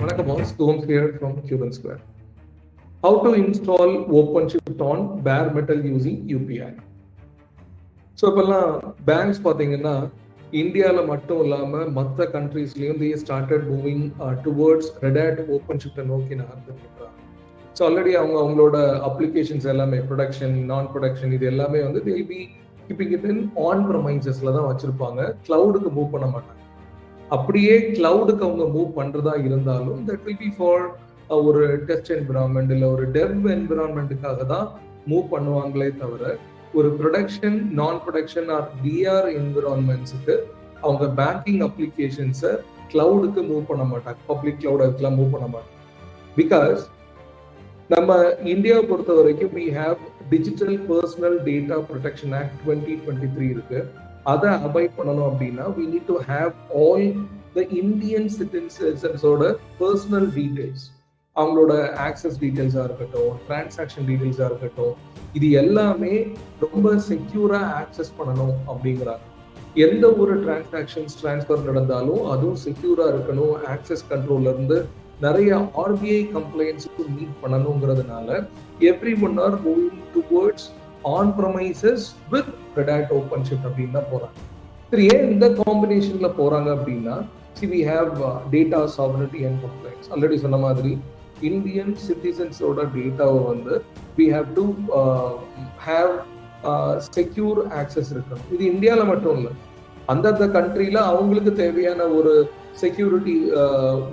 வணக்கம் boss, CubenSquare from CubenSquare. How to install OpenShift on Baremetal using UPI. So இப்போல்லாம் banks பார்த்தீங்கன்னா இந்தியாவில் மட்டும் இல்லாமல் மற்ற கண்ட்ரீஸ்லேயும் they started moving towards Red Hat OpenShift நோக்கி நகர்ந்துருக்கிறாங்க. ஸோ ஆல்ரெடி அவங்களோட அப்ளிகேஷன்ஸ் எல்லாமே ப்ரொடக்ஷன் நான் ப்ரொடக்ஷன் இது எல்லாமே வந்து they will be keeping it in on ப்ரமைசஸில் தான் வச்சுருப்பாங்க, க்ளவுடுக்கு மூவ் பண்ண மாட்டாங்க. அப்படியே கிளவுடுக்கு அவங்க மூவ் பண்றதா இருந்தாலும் தட் வில் பி ஃபார் ஒரு டெஸ்ட் என்விரான்மெண்ட் இல்லை ஒரு டெவ் என்விரான்மெண்ட்டுக்காக தான் மூவ் பண்ணுவாங்களே தவிர ஒரு production non production R TR என்விரான்மெண்ட்ஸுக்கு அவங்க பேங்கிங் அப்ளிகேஷன்ஸை கிளவுடுக்கு மூவ் பண்ண மாட்டாங்க, பப்ளிக் கிளவுட் அதுக்கெல்லாம் மூவ் பண்ண மாட்டாங்க. பிகாஸ் நம்ம இந்தியாவை பொறுத்த வரைக்கும் we have digital personal data protection act 2023 இருக்கு. அதை அபாய்ட் பண்ணணும் அப்படின்னா we need to have all the Indian citizens-ஓட பர்சனல் டீடைல்ஸ், அவங்களோட ஆக்சஸ் டீடைல்ஸாக இருக்கட்டும், டிரான்சாக்ஷன் டீடைல்ஸாக இருக்கட்டும், இது எல்லாமே ரொம்ப செக்யூரா ஆக்சஸ் பண்ணணும் அப்படிங்கிறாங்க. எந்த ஒரு டிரான்சாக்ஷன்ஸ் டிரான்ஸ்ஃபர் நடந்தாலும் அதுவும் செக்யூரா இருக்கணும், ஆக்சஸ் கண்ட்ரோல்ல இருந்து நிறைய ஆர்பிஐ கம்ப்ளைண்ட்ஸுக்கு மீட் பண்ணணுங்கிறதுனால everyone are moving towards on premises with Red Hat OpenShift அப்படின்னு தான் போறாங்க. சரி, ஏன் இந்த காம்பினேஷன்ல போறாங்க அப்படின்னா we have data sovereignty and compliance. Already சொன்ன மாதிரி இந்தியன் சிட்டிசன்ஸோட டேட்டாவை வந்து we have to have secure access இருக்கணும். இது இந்தியாவில் மட்டும் இல்லை, அந்தந்த கண்ட்ரியில அவங்களுக்கு தேவையான ஒரு செக்யூரிட்டி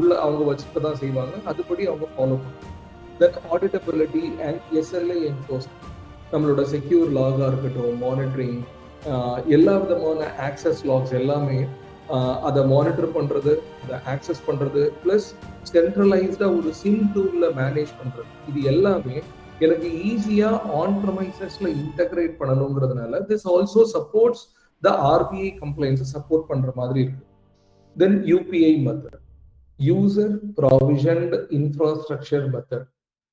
உள்ள அவங்க வச்சுட்டு தான் செய்வாங்க, அதுபடி அவங்க ஃபாலோ பண்ணுவாங்க. தென் ஆடிட்டபிலிட்டி அண்ட் எஸ்எல்ஏ என்ஃபோர்ஸ்மெண்ட், நம்மளோட செக்யூர் லாகாக இருக்கட்டும், மானிட்டரிங், எல்லா விதமான ஆக்சஸ் லாக்ஸ் எல்லாமே அதை மானிட்டர் பண்ணுறது, அதை ஆக்சஸ் பண்ணுறது, ப்ளஸ் சென்ட்ரலைஸ்டாக ஒரு சிம் டூலில் மேனேஜ் பண்ணுறது, இது எல்லாமே எனக்கு ஈஸியாக ஆன் ப்ரமைசஸில் இன்டகிரேட் பண்ணணுங்கிறதுனால this also supports the RBI கம்ப்ளைண்ட்ஸை சப்போர்ட் பண்ணுற மாதிரி இருக்கு. Then UPI method, user provisioned infrastructure method.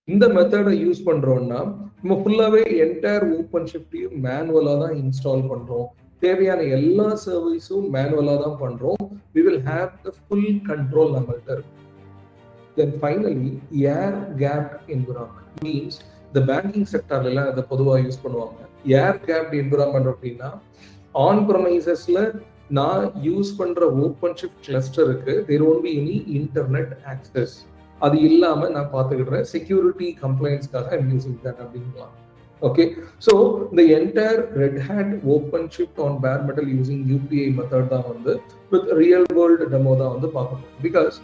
இந்த மெத்தடை யூஸ் பண்றோம்னா நம்ம ஃபுல்லாவே என்டையர் ஓப்பன்ஷிஃப்டையும் மேனுவலா தான் இன்ஸ்டால் பண்றோம், தேவையான எல்லா சர்வீஸும் மேனுவலா தான் பண்றோம். we will have the full control நம்மள்ட்ட இருக்கு. then finally air gapped environment means the banking sectorல எல்லாம் அதை பொதுவாக யூஸ் பண்ணுவாங்க. air gapped environment அப்படின்னா ஆன் ப்ரமைசஸ்ல நான் யூஸ் பண்ற ஓப்பன்ஷிஃப்ட் கிளஸ்டருக்கு there won't be any internet access, அது இல்லாம நான் பார்த்துக்கிடுறேன், செக்யூரிட்டி கம்ப்ளைண்ட்ஸ்க்காக ஐம் யூசிங் தட் அப்படிங்கலாம். ஓகே, ஸோ இந்த entire Red Hat OpenShift on bare metal using UPI method தான் வந்து வித் ரியல் வேர்ல்டு டெமோ தான் வந்து பார்க்கணும். பிகாஸ்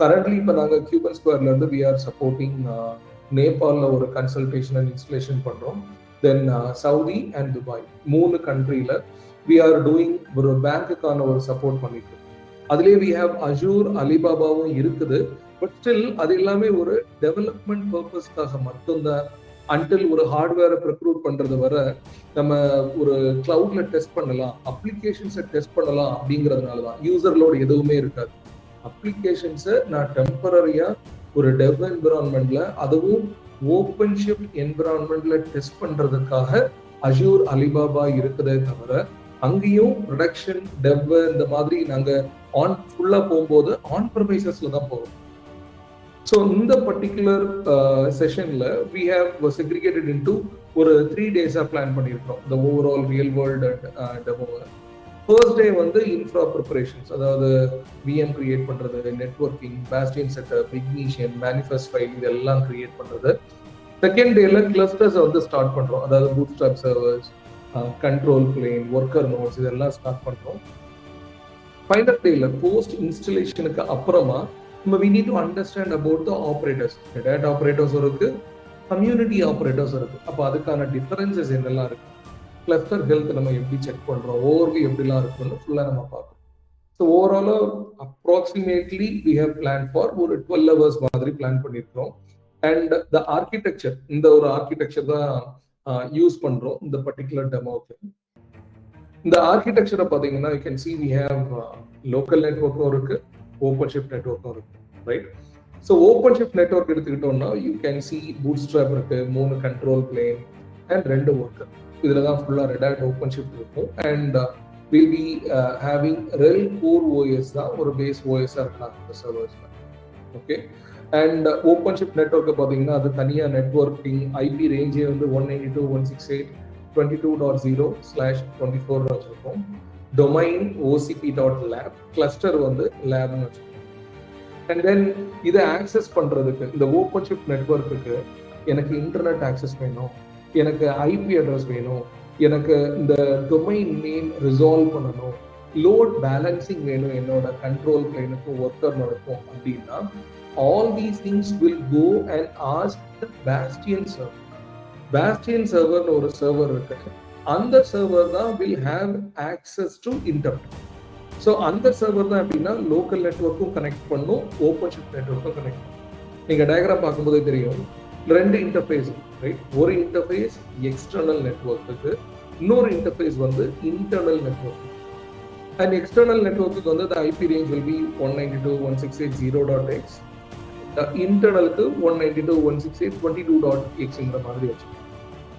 கரண்ட்லி இப்போ நாங்கள் CubenSquareல இருந்து we are supporting நேபாளில் ஒரு கன்சல்டேஷன் அண்ட் இன்ஸ்டலேஷன் பண்ணுறோம். தென் சவுதி அண்ட் துபாய் 3 கண்ட்ரியில் we are doing ஒரு பேங்க்குக்கான ஒரு சப்போர்ட் பண்ணிட்டு இருக்கோம். அதுலேயே we have அஜூர், அலிபாபாவும் இருக்குது. பட் ஸ்டில் அது எல்லாமே ஒரு டெவலப்மெண்ட் பர்பஸ்க்காக மட்டும்தான். அன்டில் ஒரு ஹார்ட்வேரை ப்ரிக்ரூட் பண்றது வர நம்ம ஒரு கிளவுட்ல டெஸ்ட் பண்ணலாம், அப்ளிகேஷன்ஸை டெஸ்ட் பண்ணலாம் அப்படிங்கிறதுனால தான். யூசர் லோட் எதுவுமே இருக்காது. அப்ளிகேஷன்ஸை நான் டெம்பரரியா ஒரு டெவ் என்விரான்மெண்ட்ல, அதுவும் ஓப்பன்ஷிஃப்ட் என்விரான்மெண்ட்ல டெஸ்ட் பண்றதுக்காக அஜூர், அலிபாபா இருக்குதே தவிர அங்கேயும் ப்ரொடக்ஷன் டெவ் இந்த மாதிரி நாங்க ஆன் ஃபுல்லா போகும்போது ஆன் ப்ரமைசஸ்ல தான் போவோம். ஸோ இந்த particular செஷன்ல we have segregated into ஒரு 3 days பிளான் பண்ணியிருக்கோம் இந்த ஓவரால் ரியல் வேர்ல்டு டெமோவை. ஃபர்ஸ்ட் டே வந்து இன்ஃப்ரா ப்ரிப்பரேஷன்ஸ், அதாவது விஎம் கிரியேட் பண்றது, networking, bastion setup, ignition, manifest file இதெல்லாம் கிரியேட் பண்றது. செகண்ட் டேல கிளஸ்டர்ஸை வந்து ஸ்டார்ட் பண்றோம், அதாவது bootstrap servers, control plane, worker nodes இதெல்லாம் ஸ்டார்ட் பண்றோம். ஃபைனல் டேல போஸ்ட் இன்ஸ்டலேஷனுக்கு அப்புறமா we need to understand about the operators. Red operators இருக்கு, கம்யூனிட்டி ஆப்ரேட்டர்ஸ் இருக்கு. அப்போ அதுக்கான டிஃபரன்சஸ் என்னெல்லாம் இருக்கு, கிளஸ்டர் ஹெல்த் நம்ம எப்படி செக் பண்றோம், ஓவர்வியூ எப்படிலாம் இருக்குன்னு ஃபுல்லா நம்ம பார்க்கணும். ஸோ ஓவராலா approximately we have planned for ஒரு 12 hours மாதிரி பிளான் பண்ணியிருக்கிறோம். அண்ட் த ஆர்கிடெக்சர், இந்த ஒரு ஆர்கிடெக்சர் தான் யூஸ் பண்றோம் இந்த பர்டிகுலர் டெமோக்கு. இந்த ஆர்கிடெக்சரை பார்த்தீங்கன்னா you can see we have local நெட்வொர்க்கும் இருக்கு, ஓப்பன்ஷிஃப்ட் நெட்வொர்க்கும் இருக்கு, ரைட்? ஸோ ஓப்பன்ஷிஃப்ட் நெட்வொர்க் எடுத்துக்கிட்டோம்னா யூ கேன் சி பூட்ஸ்ட்ராப் இருக்கு, 3 கண்ட்ரோல் பிளேன் அண்ட் 2 ஒர்க்கர். இதில் தான் ஃபுல்லாக ரெட் ஹேட் ஓப்பன்ஷிஃப்ட் இருக்கும். அண்ட் வில் பி ஹேவிங் ரெல் கோர் ஓஎஸ் தான் ஒரு பேஸ் ஓஎஸ்ஸாக இருக்கலாம் இந்த சர்வர்ஸ்ல. ஓகே. அண்ட் ஓப்பன்ஷிஃப்ட் நெட்வொர்க்கை பார்த்தீங்கன்னா அது தனியாக நெட்வொர்க்கிங் ஐபி ரேஞ்சே வந்து 192.168.22.0/24 வச்சுருக்கோம். டொமைன் OCP.lab, கிளஸ்டர் வந்து லேப்னு வச்சுருக்கோம். அண்ட் தென் இதை ஆக்சஸ் பண்ணுறதுக்கு இந்த ஓப்பன்ஷிஃப்ட் நெட்வொர்க்குக்கு எனக்கு இன்டர்நெட் ஆக்சஸ் வேணும், எனக்கு ஐபி அட்ரஸ் வேணும், எனக்கு இந்த டொமைன் நேம் ரிசால்வ் பண்ணணும், லோட் பேலன்சிங் வேணும் என்னோட கண்ட்ரோல் பிளேனுக்கும் ஒர்க்கர்னோடக்கும் அப்படின்னா all these things will go and ask the Bastion server. Bastion server ஒரு சர்வர் இருக்கு, அந்த சர்வர் தான் will have access to internet. So அந்த சர்வர் தான் எப்படின்னா லோக்கல் நெட்வொர்க்கும் கனெக்ட் பண்ணும், ஓப்பன்ஷிஃப்ட் நெட்வொர்க்கும் கனெக்ட் பண்ணும். நீங்கள் டயக்ராம் பார்க்கும்போதே தெரியும், ரெண்டு இன்டர்ஃபேஸ், ரைட்? ஒரு இன்டர்ஃபேஸ் எக்ஸ்டர்னல் நெட்வொர்க்குக்கு, இன்னொரு இன்டர்ஃபேஸ் வந்து இன்டர்னல் நெட்வொர்க். அண்ட் எக்ஸ்டர்னல் நெட்வொர்க்குக்கு வந்து the IP range will be 192.168.0.x, இன்டர்னலுக்கு 192.168.22.x மாதிரி வச்சுக்கோங்க,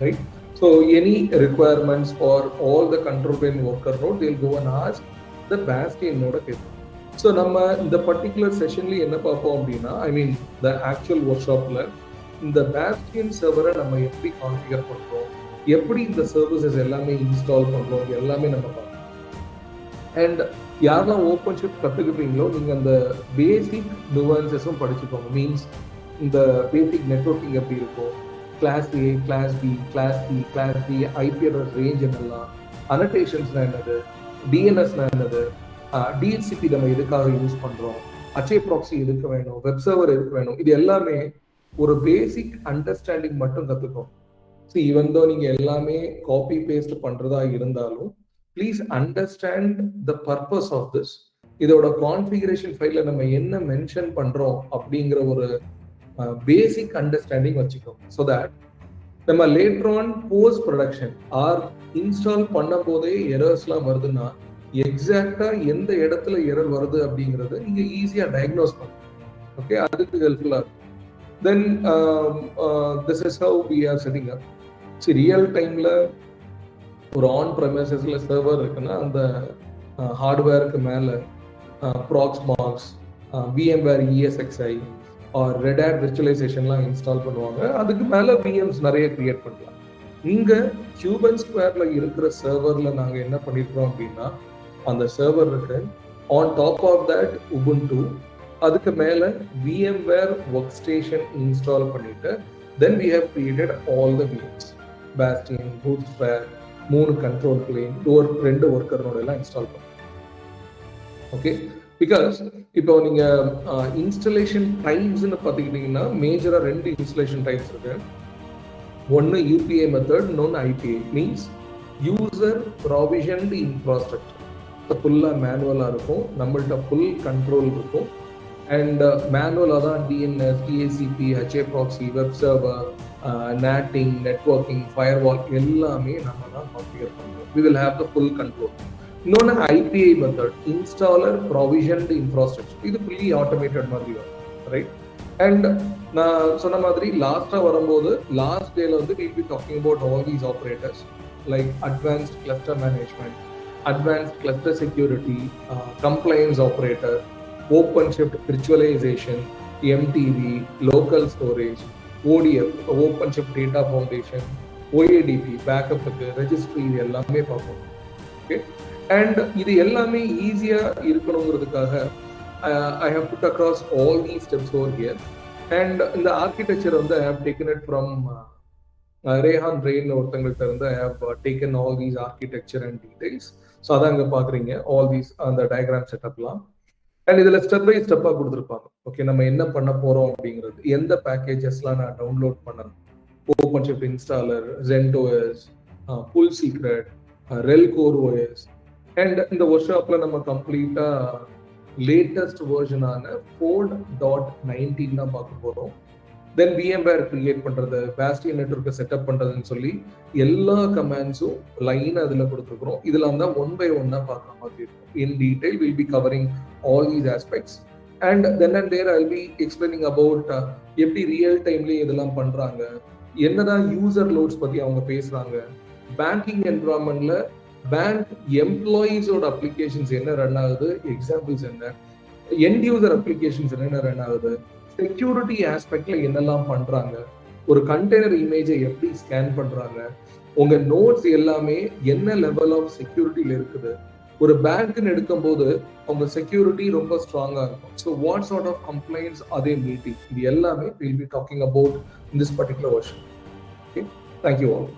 right? So any requirements for all the control plane worker node, they'll go and ask the Bastion node கேட்கும். So நம்ம இந்த particular செஷன்ல என்ன பார்ப்போம் அப்படின்னா, ஐ மீன் the actual work ஷாப்ல இந்த Bastion சர்வரை நம்ம எப்படி கான்ஃபிகர் பண்றோம், எப்படி இந்த சர்வீசஸ் எல்லாமே இன்ஸ்டால் பண்றோம், எல்லாமே நம்ம பார்ப்போம். அண்ட் யாரெல்லாம் ஓப்பன்ஷிஃப்ட் கற்றுக்கிட்டீங்களோ நீங்கள் அந்த பேசிக் நுவான்சஸும் படிச்சுக்கோங்க. மீன்ஸ் இந்த பேசிக் நெட்வொர்க்கிங் எப்படி இருக்கும், class A, class B, class C, class D, IP address range என்னெல்லாம், அனோட்டேஷன்ஸ்னா என்னது, டிஎன்எஸ்னா என்னது, DHCP நம்ம எதுக்காக யூஸ் பண்ணுறோம், அச்சே ப்ராக்ஸி எதுக்கு வேணும், வெப் சர்வர் எதுக்கு வேணும், இது எல்லாமே ஒரு பேசிக் அண்டர்ஸ்டாண்டிங் மட்டும் கற்றுக்கோங்க. ஸோ ஈவன் தோ நீங்கள் எல்லாமே காப்பி பேஸ்ட் பண்ணுறதா இருந்தாலும் please understand the purpose of this. இதோட கான்ஃபிகரேஷன் ஃபைல நம்ம என்ன மென்ஷன் பண்றோம் அப்படிங்கிற ஒரு பேசிக் அண்டர்ஸ்டாண்டிங் வச்சுக்கோங்க. ஸோ தட் நம்ம later on post production or install பண்ணும் போதே எரர்ஸ்லாம் வருதுன்னா எக்ஸாக்டா எந்த இடத்துல எரர் வருது அப்படிங்கிறது நீங்க ஈஸியா டயக்னோஸ் பண்ணுங்க. ஓகே, அதுக்கு ஹெல்ப்ஃபுல்லா இருக்கும். Then this is how we are setting up. So real டைம்ல ஒரு ஆன் ப்ரெமிசஸ்ல சர்வர் இருக்குன்னா அந்த ஹார்ட்வேருக்கு மேலே Proxmox, VMware ESXi or Red Hat விர்ச்சுவலைசேஷன்லாம் இன்ஸ்டால் பண்ணுவாங்க. அதுக்கு மேலே VMs நிறைய கிரியேட் பண்ணலாம். இங்கே CubenSquareல இருக்கிற சர்வரில் நாங்கள் என்ன பண்ணியிருக்கிறோம் அப்படின்னா, அந்த சர்வர் இருக்கு, on top of that Ubuntu, அதுக்கு மேலே VMware ஒர்க்ஸ்டேஷன் இன்ஸ்டால் பண்ணிட்டு then we have created all the VMs, Bastion, Bootstrap, 3 control plane, 2 worker node எல்லாம் இன்ஸ்டால் பண்ணுங்க. ஓகே, பிகாஸ் இப்போ நீங்க இன்ஸ்டலேஷன் டைப்ஸ்ன்னு பார்த்துக்கிட்டீங்கன்னா மேஜரா 2 இன்ஸ்டலேஷன் டைப்ஸ் இருக்கு. ஒன்று UPI மெத்தட், இன்னொன்று IPA. Means user provisioned infrastructure. ஃபுல்லாக மேனுவலாக இருக்கும், நம்மள்கிட்ட ஃபுல் கண்ட்ரோல் இருக்கும். அண்ட் மேனுவலாக தான் DNS, DHCP, HA proxy, web server, NATing, networking, firewall எல்லாமே நம்ம தான் கான்ஃபிகர் பண்ணுறோம். We will have the full control. இன்னொன்று IPA மெத்தட், இன்ஸ்டாலர் ப்ராவிஷன்டு இன்ஃப்ராஸ்ட்ரக்சர். இது ஃபுல்லி ஆட்டோமேட்டட் மாதிரி வரும், ரைட்? அண்ட் நான் சொன்ன மாதிரி லாஸ்ட்டாக வரும்போது லாஸ்ட் டேல வந்து we'll be talking about all these operators like advanced cluster management, advanced cluster security, compliance operator, OpenShift virtualization, MTV, local storage, ODF, OpenShift data foundation, OADP, பேக்கப்புக்கு, ரெஜிஸ்ட்ரி, இது எல்லாமே பார்ப்போம். ஓகே, அண்ட் இது எல்லாமே ஈஸியாக இருக்கணுங்கிறதுக்காக I have put across all these steps over here. And இந்த architecture வந்து I have taken it from Rehan ரெயின் ஒருத்தங்கள்ட்ட இருந்து I have taken all these architecture and details. So அதான் இங்கே பார்க்குறீங்க ஆல் தீஸ் அந்த டயக்ராம் செட்டப்லாம். அண்ட் இதில் ஸ்டெப் பை ஸ்டெப்பாக கொடுத்துருப்பாங்க. ஓகே, நம்ம என்ன பண்ண போகிறோம் அப்படிங்கிறது, எந்த பேக்கேஜஸ்லாம் நான் டவுன்லோட் பண்ணணும், OpenShift installer, CentOS, pull secret, ரெல் கோர் OS. அண்ட் இந்த ஒர்க் ஷாப்பில் நம்ம கம்ப்ளீட்டாக லேட்டஸ்ட் வெர்ஷனான 4.19 தான் பார்க்க போகிறோம். தென் VMware கிரியேட் பண்ணுறது, பேஸ்டியன் நெட்வொர்க்கை செட்டப் பண்ணுறதுன்னு சொல்லி எல்லா கமாண்ட்ஸும் லைனாக அதில் கொடுத்துருக்குறோம். இதெல்லாம் தான் 1 by 1 பார்க்குற மாதிரி இருக்கும். In detail will be covering all these aspects. And then and there I will be explaining about எப்படி ரியல் டைம்லேயே இதெல்லாம் பண்ணுறாங்க, என்னதான் யூசர் லோட்ஸ் பற்றி அவங்க பேசுகிறாங்க, பேங்கிங் என்விரான்மெண்ட்ல பேங்க் எம்ப்ளாயீஸோட அப்ளிகேஷன்ஸ் என்ன ரன் ஆகுது, எக்ஸாம்பிள்ஸ் என்ன, எண்ட் யூசர் அப்ளிகேஷன்ஸ் என்னென்ன ரன் ஆகுது, செக்யூரிட்டி ஆஸ்பெக்ட்ல என்னெல்லாம் பண்றாங்க, ஒரு கண்டெய்னர் இமேஜை எப்படி ஸ்கேன் பண்றாங்க, உங்க நோட்ஸ் எல்லாமே என்ன லெவல் ஆஃப் செக்யூரிட்டியில இருக்குது, ஒரு பேங்க்னு எடுக்கும் போது அவங்க செக்யூரிட்டி ரொம்ப ஸ்ட்ராங்கா இருக்கும். So what sort of complaints அதே மீட்டிங், இது எல்லாமே will be talking about in this particular version. Okay, thank you all.